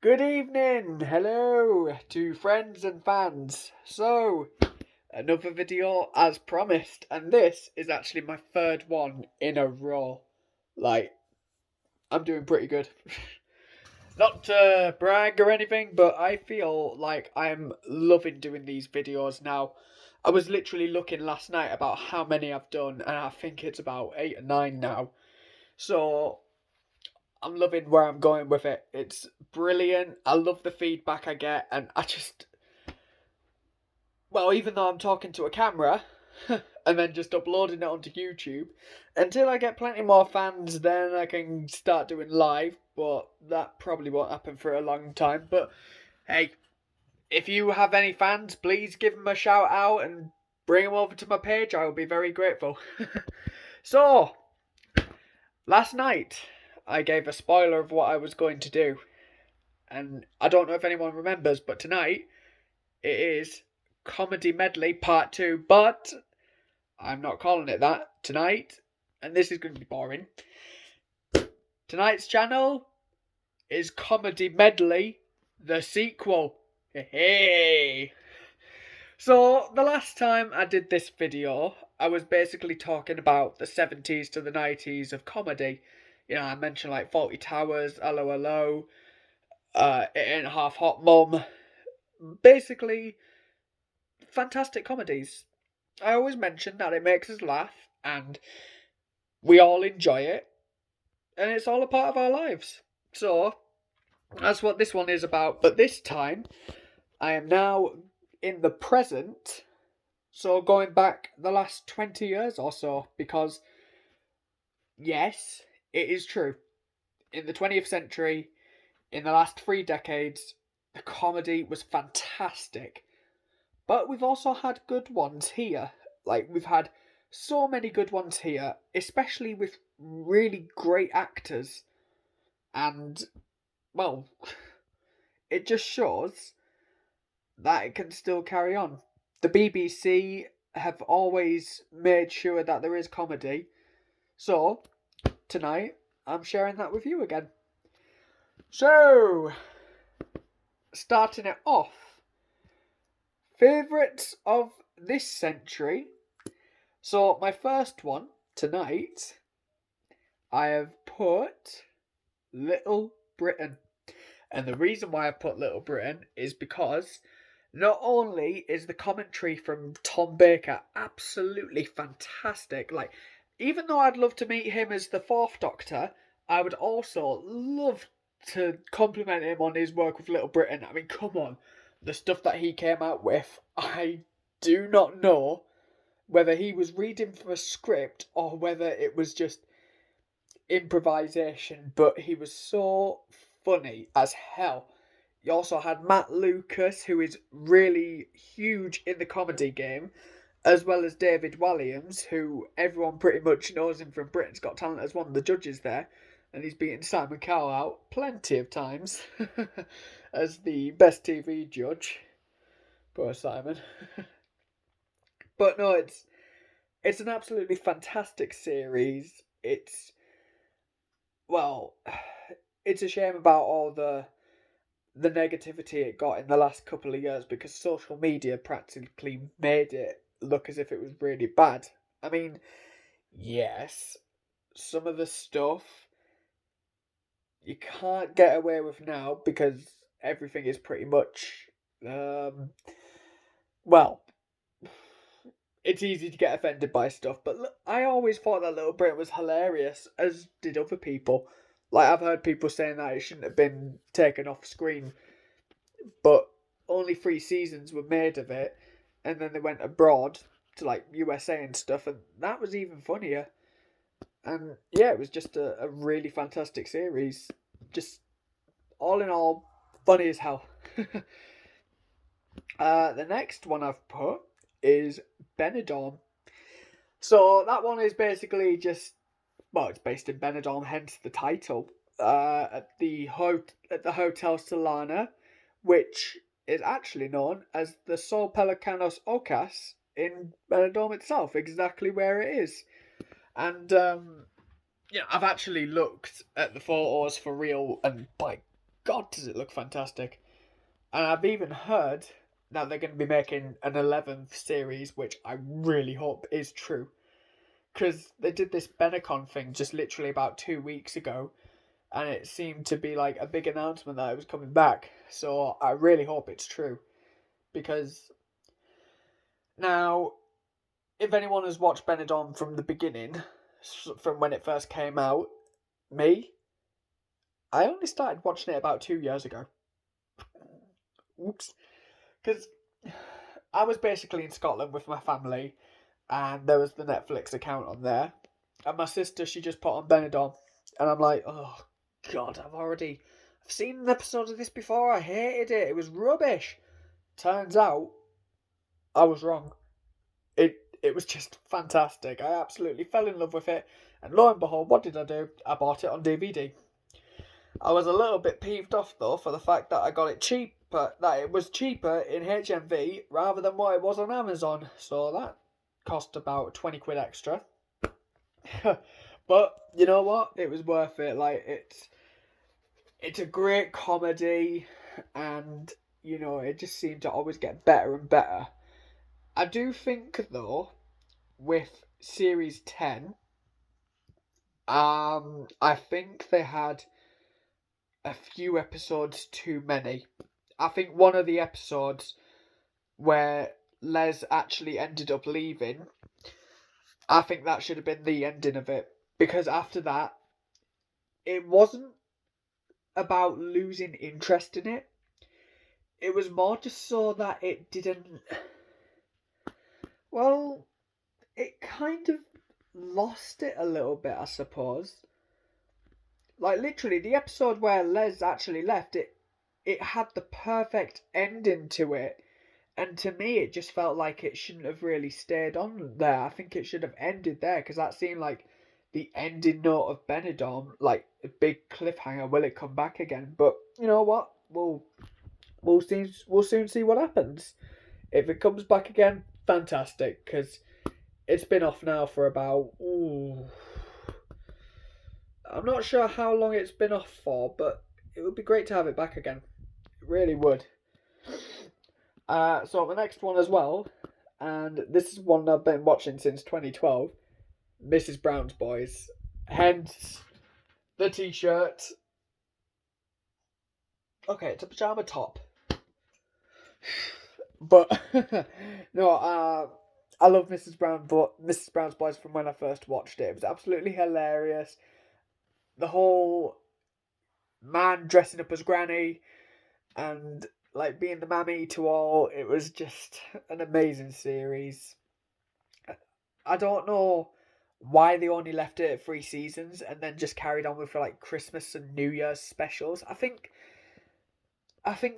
Good evening, hello to friends and fans. So, another video as promised, and this is actually my third one in a row. Like, I'm doing pretty good. Not to brag or anything, but I feel like I'm loving doing these videos now. I was literally looking last night about how many I've done, and I think it's about 8 or 9 now. So, I'm loving where I'm going with it. It's brilliant. I love the feedback I get, and well, even though I'm talking to a camera and then just uploading it onto YouTube, until I get plenty more fans, then I can start doing live, but that probably won't happen for a long time. But hey, if you have any fans, please give them a shout out and bring them over to my page. I will be very grateful. So, last night, I gave a spoiler of what I was going to do. And I don't know if anyone remembers, but tonight it is Comedy Medley Part 2. But I'm not calling it that tonight. And this is going to be boring. Tonight's channel is Comedy Medley, the sequel. Hey! So, the last time I did this video, I was basically talking about the 70s to the 90s of comedy. You know, I mentioned like Faulty Towers, Hello Hello, It Ain't Half Hot Mum. Basically, fantastic comedies. I always mention that it makes us laugh and we all enjoy it, and it's all a part of our lives. So, that's what this one is about. But this time, I am now in the present, so going back the last 20 years or so, because yes, it is true. In the 20th century, in the last 3 decades, the comedy was fantastic. But we've also had good ones here. Like, we've had so many good ones here, especially with really great actors. And, well, it just shows that it can still carry on. The BBC have always made sure that there is comedy. So, tonight, I'm sharing that with you again. So, starting it off, favourites of this century. So, my first one tonight, I have put Little Britain. And the reason why I've put Little Britain is because not only is the commentary from Tom Baker absolutely fantastic, like, even though I'd love to meet him as the Fourth Doctor, I would also love to compliment him on his work with Little Britain. I mean, come on, the stuff that he came out with, I do not know whether he was reading from a script or whether it was just improvisation, but he was so funny as hell. You also had Matt Lucas, who is really huge in the comedy game, as well as David Walliams, who everyone pretty much knows him from Britain's Got Talent as one of the judges there, and he's beaten Simon Cowell out plenty of times as the best TV judge. Poor Simon. But no, it's an absolutely fantastic series. Well, it's a shame about all the negativity it got in the last couple of years, because social media practically made it look as if it was really bad. I mean, yes, some of the stuff you can't get away with now because everything is pretty much, well, it's easy to get offended by stuff, but I always thought that Little Britain was hilarious, as did other people. Like, I've heard people saying that it shouldn't have been taken off screen, but only 3 seasons were made of it, and then they went abroad to, like, USA and stuff, and that was even funnier. And yeah, it was just a really fantastic series. Just, all in all, funny as hell. The next one I've put is Benidorm. So that one is basically just, well, it's based in Benidorm, hence the title. At the Hotel Solana, which is actually known as the Sol Pelicanos Ocas in Benidorm itself, exactly where it is. And yeah, I've actually looked at the photos for real, and like, God, does it look fantastic. And I've even heard that they're going to be making an 11th series, which I really hope is true. Because they did this Benecon thing just literally about 2 weeks ago, and it seemed to be like a big announcement that it was coming back. So I really hope it's true. Because now, if anyone has watched Benidorm from the beginning, from when it first came out, me, I only started watching it about 2 years ago. Oops. Because I was basically in Scotland with my family, and there was the Netflix account on there. And my sister, she just put on Benidorm, and I'm like, oh God, I've seen an episode of this before. I hated it. It was rubbish. Turns out, I was wrong. It was just fantastic. I absolutely fell in love with it, and lo and behold, what did I do? I bought it on DVD. I was a little bit peeved off though for the fact that I got it cheaper, that it was cheaper in HMV rather than what it was on Amazon. So that cost about 20 quid extra. But you know what? It was worth it. Like it's a great comedy, and you know it just seemed to always get better and better. I do think though, with series 10, I think they had a few episodes too many. I think one of the episodes where Les actually ended up leaving, I think that should have been the ending of it. Because after that, it wasn't about losing interest in it. It was more just so that it didn't. Well, it kind of lost it a little bit, I suppose. Like, literally, the episode where Les actually left, it had the perfect ending to it. And to me, it just felt like it shouldn't have really stayed on there. I think it should have ended there, because that seemed like the ending note of Benidorm, like a big cliffhanger. Will it come back again? But you know what? We'll soon see what happens. If it comes back again, fantastic, because it's been off now for about. I'm not sure how long it's been off for, but it would be great to have it back again. It really would. So the next one as well, and this is one I've been watching since 2012, Mrs. Brown's Boys. Hence the t-shirt. Okay, it's a pajama top. But no, I love Mrs. Brown's Boys from when I first watched it. It was absolutely hilarious. The whole man dressing up as Granny and like being the mammy to all, it was just an amazing series. I don't know why they only left it at 3 seasons and then just carried on with like Christmas and New Year's specials. I think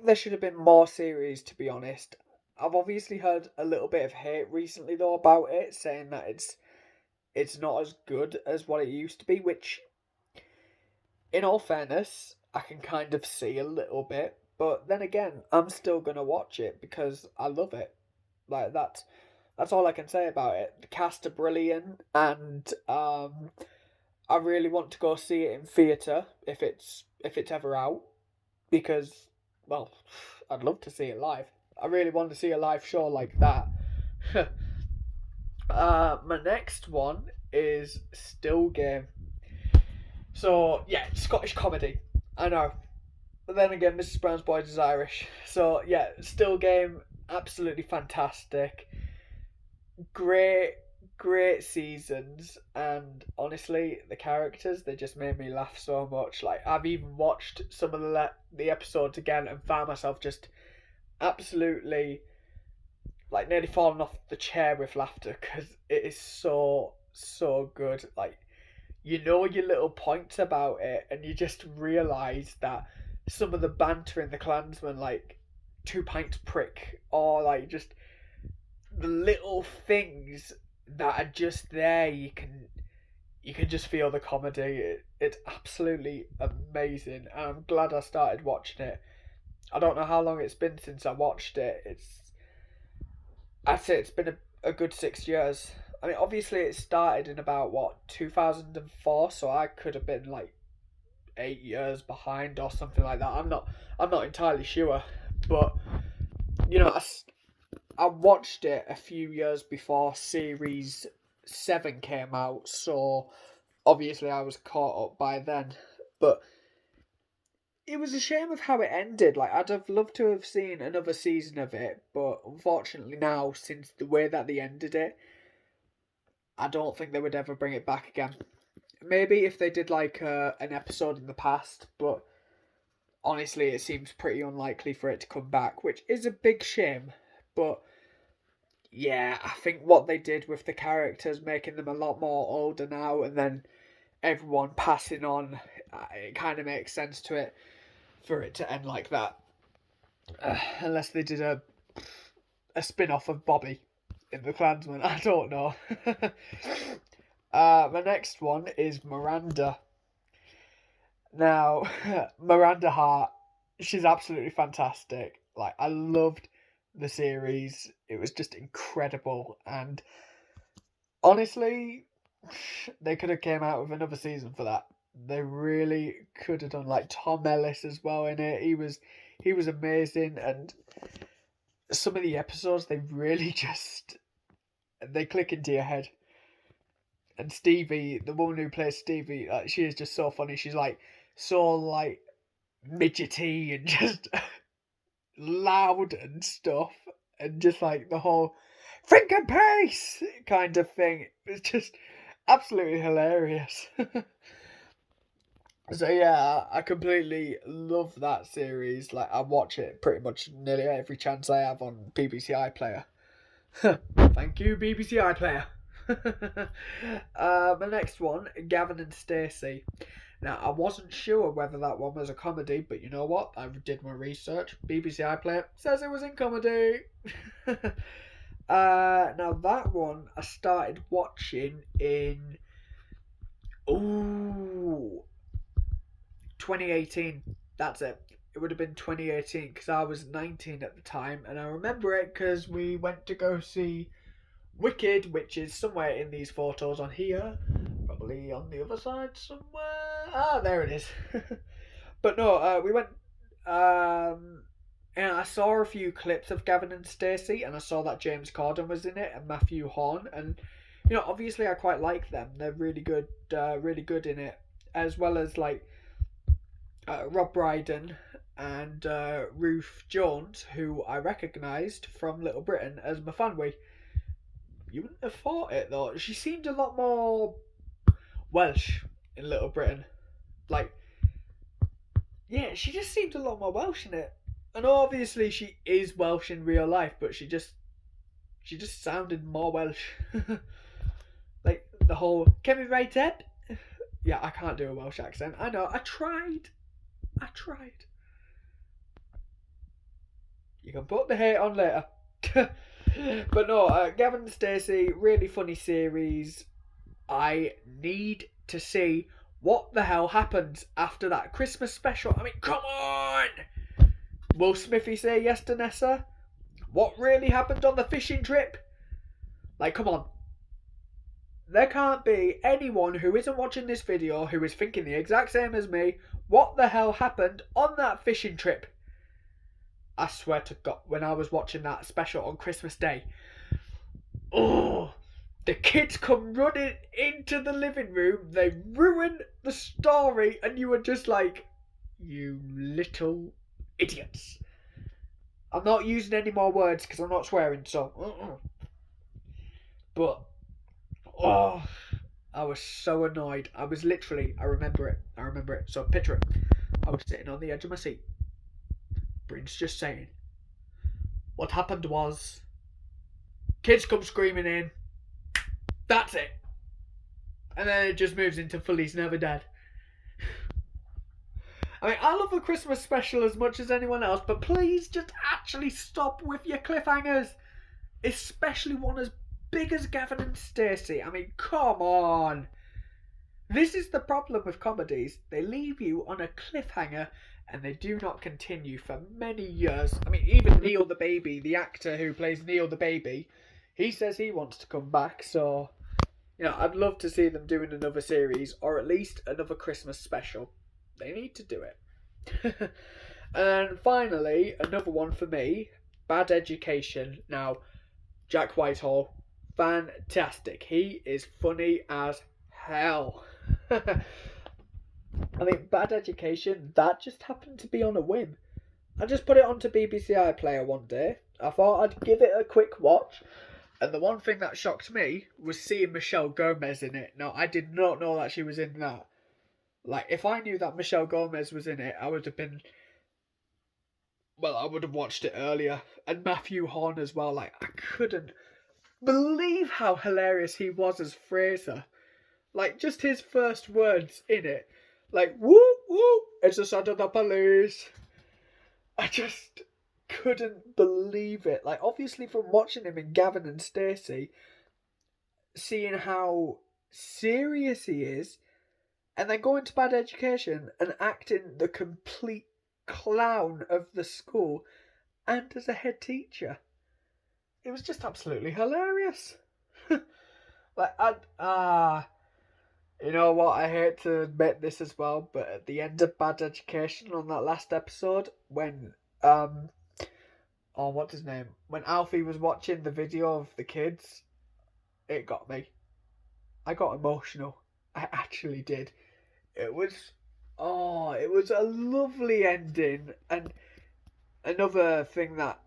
there should have been more series, to be honest. I've obviously heard a little bit of hate recently though about it, saying that it's not as good as what it used to be, which in all fairness, I can kind of see a little bit. But then again, I'm still gonna watch it because I love it. Like that's all I can say about it. The cast are brilliant, and I really want to go see it in theatre if it's ever out, because well, I'd love to see it live. I really want to see a live show like that. My next one is Still Game. So yeah, Scottish comedy. I know. But then again, Mrs. Brown's Boys is Irish. So yeah, Still Game, absolutely fantastic. Great, great seasons, and honestly, the characters, they just made me laugh so much. Like I've even watched some of the episodes again and found myself just absolutely like nearly falling off the chair with laughter, because it is so good. Like you know your little points about it, and you just realise that some of the banter in the Klansman, like 2 pints prick, or like just the little things that are just there, you can just feel the comedy. It's absolutely amazing, and I'm glad I started watching it. I don't know how long it's been since I watched it. I'd say it's been a good 6 years. I mean, obviously it started in about what 2004, so I could have been like 8 years behind or something like that. I'm not entirely sure, but you know, I watched it a few years before Series 7 came out, so obviously I was caught up by then. But it was a shame of how it ended. Like, I'd have loved to have seen another season of it, but unfortunately now, since the way that they ended it, I don't think they would ever bring it back again. Maybe if they did like an episode in the past, but honestly it seems pretty unlikely for it to come back, which is a big shame. But yeah, I think what they did with the characters, making them a lot more older now, and then everyone passing on, it kind of makes sense to it for it to end like that. Unless they did a spin-off of Bobby in The Klansman, I don't know. The next one is Miranda. Now, Miranda Hart, she's absolutely fantastic. Like, I loved the series. It was just incredible, and honestly, they could have came out with another season for that. They really could have done. Like Tom Ellis as well in it. He was amazing, and some of the episodes they really just they click into your head. And Stevie, the woman who plays Stevie, she is just so funny. She's like so like midgety and just loud and stuff, and just like the whole think and pace kind of thing. It's just absolutely hilarious. So yeah, I completely love that series. Like, I watch it pretty much nearly every chance I have on BBC iPlayer. Thank you, BBC iPlayer. The next one, Gavin and Stacey. Now, I wasn't sure whether that one was a comedy, but you know what? I did my research. BBC iPlayer says it was in comedy. Now that one I started watching in 2018. That's it. It would have been 2018 because I was 19 at the time, and I remember it because we went to go see Wicked, which is somewhere in these photos on here, probably on the other side somewhere. Ah, there it is. But no, we went. And I saw a few clips of Gavin and Stacey, and I saw that James Corden was in it and Matthew Horn, and you know, obviously I quite like them. They're really good in it, as well as like Rob Brydon and Ruth Jones, who I recognised from Little Britain as Mafanwi. You wouldn't have thought it though. She seemed a lot more Welsh in Little Britain. Like, yeah, she just seemed a lot more Welsh in it. And obviously she is Welsh in real life, but she just sounded more Welsh. Like the whole "Can we write it?" Yeah, I can't do a Welsh accent. I know. I tried. You can put the hate on later. But no, Gavin and Stacey, really funny series. I need to see what the hell happens after that Christmas special. I mean, come on! Will Smithy say yes to Nessa? What really happened on the fishing trip? Like, come on. There can't be anyone who isn't watching this video who is thinking the exact same as me. What the hell happened on that fishing trip? I swear to God, when I was watching that special on Christmas Day, the kids come running into the living room, they ruin the story, and you were just like, you little idiots. I'm not using any more words because I'm not swearing, so. But, I was so annoyed. I was literally, I remember it. So picture it. I was sitting on the edge of my seat. Bryn's just saying, what happened was, kids come screaming in, that's it. And then it just moves into Fully's Never Dead. I mean, I love the Christmas special as much as anyone else, but please just actually stop with your cliffhangers. Especially one as big as Gavin and Stacey. I mean, come on. This is the problem with comedies. They leave you on a cliffhanger and they do not continue for many years. I mean, even Neil the Baby, the actor who plays Neil the Baby, he says he wants to come back, so, you know, I'd love to see them doing another series, or at least another Christmas special. They need to do it. And then finally, another one for me, Bad Education. Now, Jack Whitehall, fantastic. He is funny as hell. I mean, Bad Education, that just happened to be on a whim. I just put it onto BBC iPlayer one day. I thought I'd give it a quick watch. And the one thing that shocked me was seeing Michelle Gomez in it. Now, I did not know that she was in that. Like, if I knew that Michelle Gomez was in it, I would have been... Well, I would have watched it earlier. And Matthew Horn as well. Like, I couldn't believe how hilarious he was as Fraser. Like, just his first words in it. Like, woo, woo, it's the sound of the police. I just couldn't believe it. Like, obviously from watching him in Gavin and Stacey, seeing how serious he is, and then going to Bad Education and acting the complete clown of the school and as a head teacher. It was just absolutely hilarious. Like, you know what, I hate to admit this as well, but at the end of Bad Education on that last episode, when, what's his name? When Alfie was watching the video of the kids, it got me. I got emotional. I actually did. It was a lovely ending. And another thing that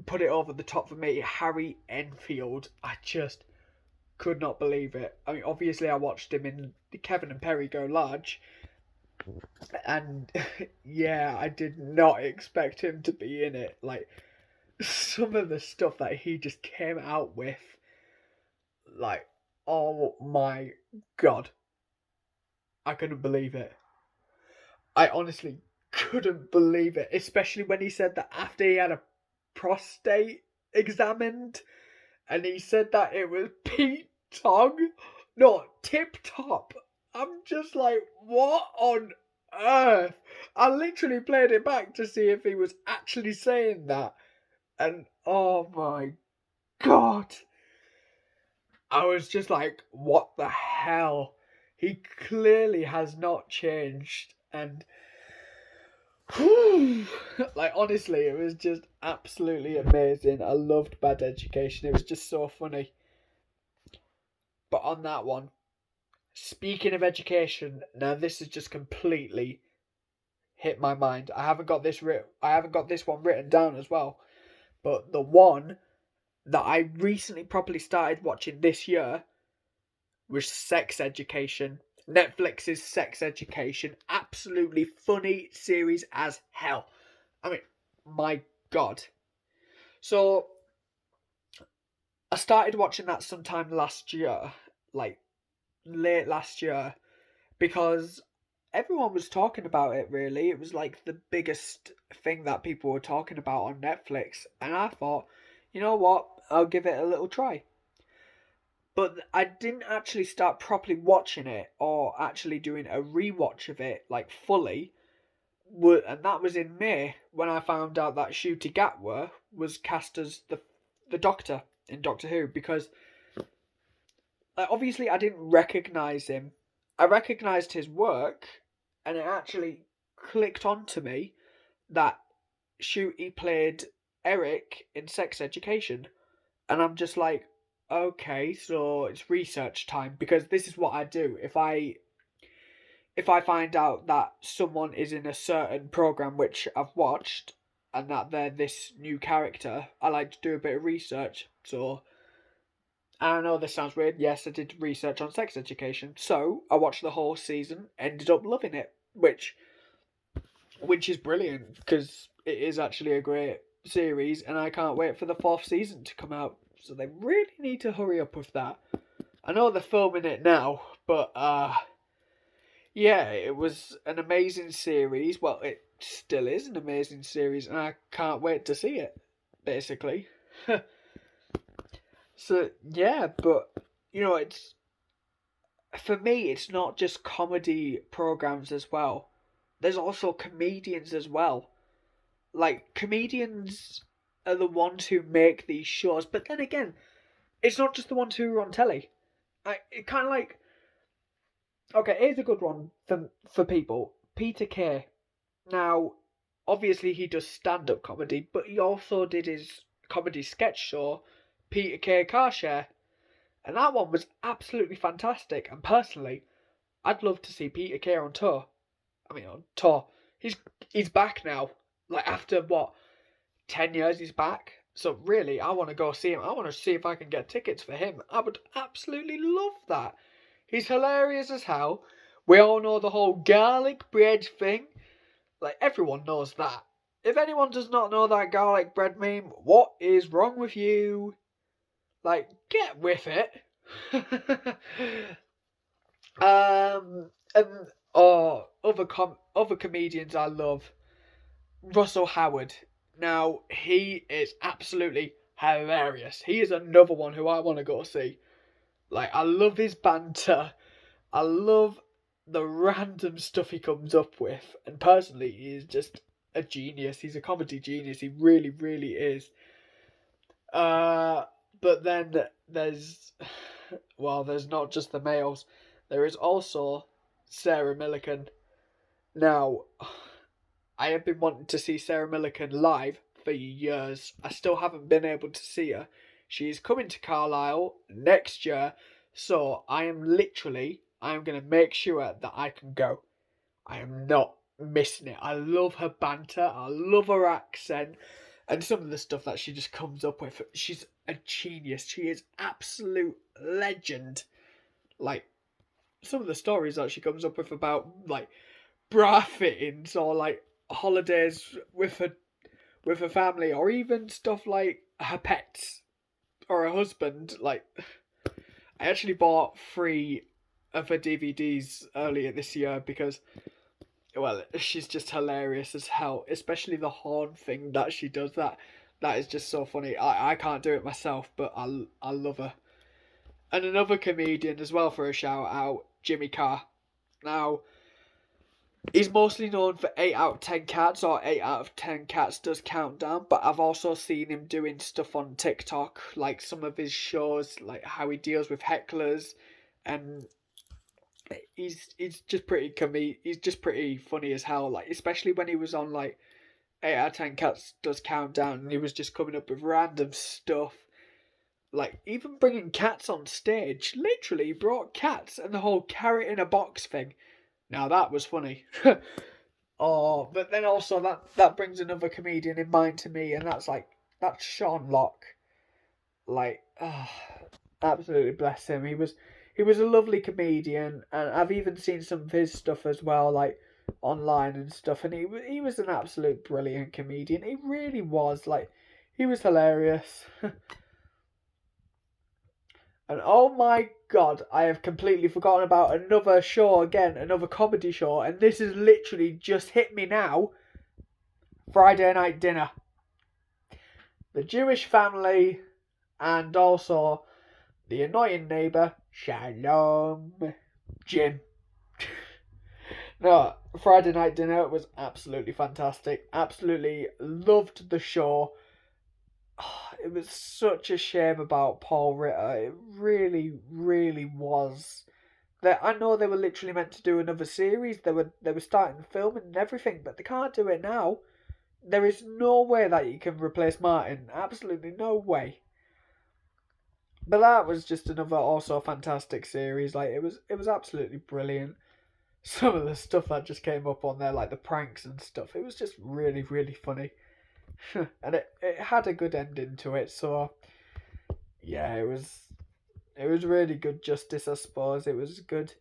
put it over the top for me, Harry Enfield. I just could not believe it. I mean, obviously I watched him in Kevin and Perry Go Large. And yeah, I did not expect him to be in it. Like, some of the stuff that he just came out with, like, oh my god. I couldn't believe it. I honestly couldn't believe it. Especially when he said that after he had a prostate examined, and he said that it was Pete Tong, not Tip Top. I'm just like, what on earth? I literally played it back to see if he was actually saying that. And oh my god. I was just like, what the hell? He clearly has not changed. And like, honestly, it was just absolutely amazing. I loved Bad Education. It was just so funny. But on that one, speaking of education, now this has just completely hit my mind. I haven't got this one written down as well. But the one that I recently properly started watching this year was Sex Education. Netflix's Sex Education. Absolutely funny series as hell. I mean, my god. So, I started watching that sometime last year. Like, late last year. Because everyone was talking about it, really. It was like the biggest thing that people were talking about on Netflix. And I thought, you know what? I'll give it a little try. But I didn't actually start properly watching it or actually doing a rewatch of it, like, fully. And that was in May when I found out that Ncuti Gatwa was cast as the Doctor in Doctor Who. Because, obviously, I didn't recognise him. I recognised his work, and it actually clicked onto me that Ncuti played Eric in Sex Education. And I'm just like, okay, so it's research time, because this is what I do. If I find out that someone is in a certain program which I've watched and that they're this new character, I like to do a bit of research. So, I know this sounds weird. Yes, I did research on Sex Education. So, I watched the whole season, ended up loving it, which is brilliant, because it is actually a great series, and I can't wait for the 4th season to come out. So they really need to hurry up with that. I know they're filming it now, but yeah, it was an amazing series. Well, it still is an amazing series, and I can't wait to see it, basically. So, yeah, but, you know, for me, it's not just comedy programs as well. There's also comedians as well. Like, comedians are the ones who make these shows, but then again, it's not just the ones who are on telly. It kind of like... Okay, here's a good one for people. Peter Kay. Now, obviously he does stand-up comedy, but he also did his comedy sketch show, Peter Kay Car Share, and that one was absolutely fantastic. And personally, I'd love to see Peter Kay on tour. On tour. He's back now. Like after what, 10 years he's back. So really, I want to go see him. I want to see if I can get tickets for him. I would absolutely love that. He's hilarious as hell. We all know the whole garlic bread thing. Like everyone knows that. If anyone does not know that garlic bread meme, what is wrong with you? Like, get with it. And other comedians I love. Russell Howard. Now he is absolutely hilarious. He is another one who I want to go see. Like I love his banter. I love the random stuff he comes up with. And personally, he is just a genius. He's a comedy genius. He really, really is. But then there's not just the males. There is also Sarah Millican. Now, I have been wanting to see Sarah Millican live for years. I still haven't been able to see her. She's coming to Carlisle next year, so I am going to make sure that I can go. I am not missing it. I love her banter. I love her accent. And some of the stuff that she just comes up with. She's a genius. She is absolute legend. Like, some of the stories that she comes up with about, like, bra fittings or, like, holidays with her family, or even stuff like her pets or her husband. Like, I actually bought 3 of her DVDs earlier this year because, well, she's just hilarious as hell. Especially the horn thing that she does. That is just so funny. I can't do it myself, but I love her. And another comedian as well for a shout out, Jimmy Carr. Now, he's mostly known for 8 out of 10 Cats or 8 out of 10 Cats Does Countdown, but I've also seen him doing stuff on TikTok, like some of his shows, like how he deals with hecklers, and he's just pretty funny as hell, like especially when he was on like 8 out of 10 Cats Does Countdown, and he was just coming up with random stuff, like even bringing cats on stage. Literally brought cats and the whole carrot in a box thing. Now that was funny. Oh, but then also that brings another comedian in mind to me, and that's Sean Locke. Like, absolutely bless him. He was a lovely comedian, and I've even seen some of his stuff as well, like online and stuff. And he was an absolute brilliant comedian. He really was. Like, he was hilarious. And oh my god, I have completely forgotten about another show again, another comedy show, and this has literally just hit me now. Friday Night Dinner. The Jewish family, and also the annoying neighbour, Shalom, Jim. No, Friday Night Dinner was absolutely fantastic. Absolutely loved the show. It was such a shame about Paul Ritter. It really, really was. I know they were literally meant to do another series. They were starting filming and everything, but they can't do it now. There is no way that you can replace Martin. Absolutely no way. But that was just another also fantastic series. Like it was absolutely brilliant. Some of the stuff that just came up on there, like the pranks and stuff, it was just really, really funny. And it had a good ending to it, so yeah, it was really good justice, I suppose. It was good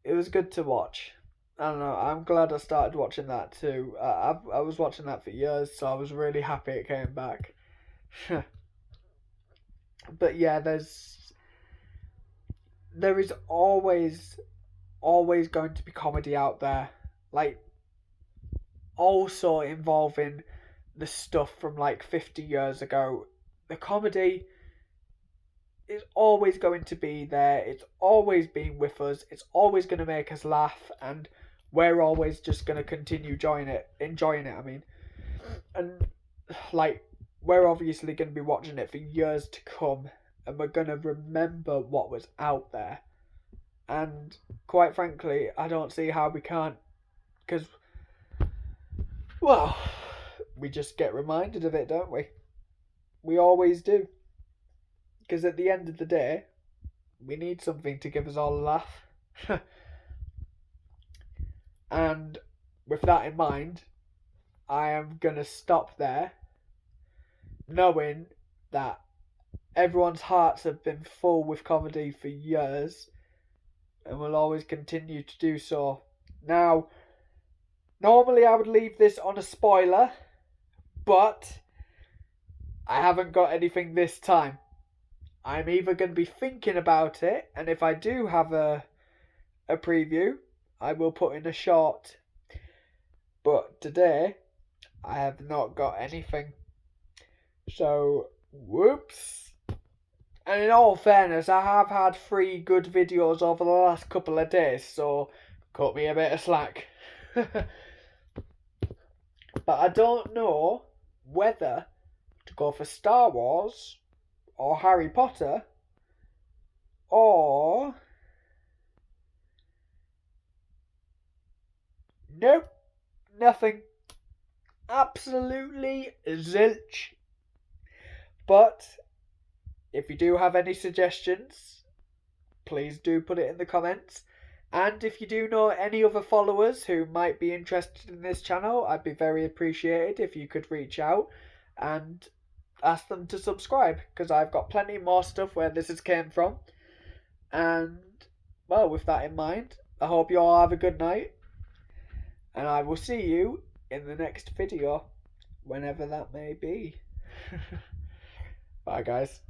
to watch. I don't know, I'm glad I started watching that too. I was watching that for years, so I was really happy it came back. But yeah, there is always going to be comedy out there, like also involving the stuff from like 50 years ago. The comedy is always going to be there. It's always been with us. It's always going to make us laugh, and we're always just going to continue enjoying it. And like, we're obviously going to be watching it for years to come, and we're going to remember what was out there. And quite frankly, I don't see how we can't Because, well, we just get reminded of it, don't we? We always do. Because at the end of the day, we need something to give us all a laugh. And with that in mind, I am going to stop there, knowing that everyone's hearts have been full with comedy for years and will always continue to do so. Now, normally I would leave this on a spoiler, but I haven't got anything this time. I'm either going to be thinking about it, and if I do have a preview, I will put in a short. But today, I have not got anything. So, whoops. And in all fairness, I have had 3 good videos over the last couple of days, so cut me a bit of slack. But I don't know whether to go for Star Wars or Harry Potter or... Nope, nothing. Absolutely zilch. But if you do have any suggestions, please do put it in the comments. And if you do know any other followers who might be interested in this channel, I'd be very appreciated if you could reach out and ask them to subscribe, because I've got plenty more stuff where this has came from. And, well, with that in mind, I hope you all have a good night. And I will see you in the next video, whenever that may be. Bye, guys.